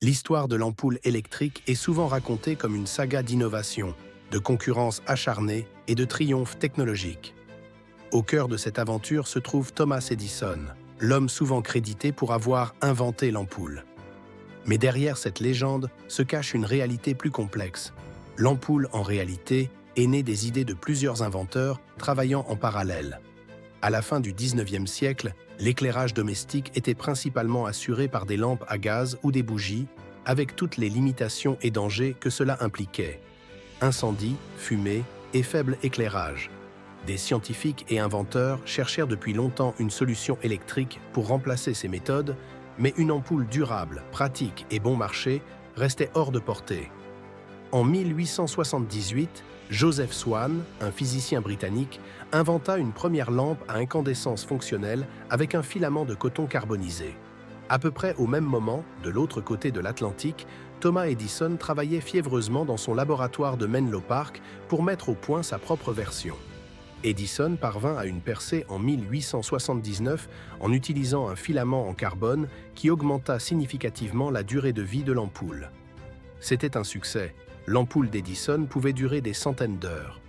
L'histoire de l'ampoule électrique est souvent racontée comme une saga d'innovation, de concurrence acharnée et de triomphe technologique. Au cœur de cette aventure se trouve Thomas Edison, l'homme souvent crédité pour avoir inventé l'ampoule. Mais derrière cette légende se cache une réalité plus complexe. L'ampoule, en réalité, est née des idées de plusieurs inventeurs travaillant en parallèle. À la fin du 19e siècle, l'éclairage domestique était principalement assuré par des lampes à gaz ou des bougies, avec toutes les limitations et dangers que cela impliquait. Incendie, fumée et faible éclairage. Des scientifiques et inventeurs cherchèrent depuis longtemps une solution électrique pour remplacer ces méthodes, mais une ampoule durable, pratique et bon marché restait hors de portée. En 1878, Joseph Swan, un physicien britannique, inventa une première lampe à incandescence fonctionnelle avec un filament de coton carbonisé. À peu près au même moment, de l'autre côté de l'Atlantique, Thomas Edison travaillait fiévreusement dans son laboratoire de Menlo Park pour mettre au point sa propre version. Edison parvint à une percée en 1879 en utilisant un filament en carbone qui augmenta significativement la durée de vie de l'ampoule. C'était un succès. L'ampoule d'Edison pouvait durer des centaines d'heures.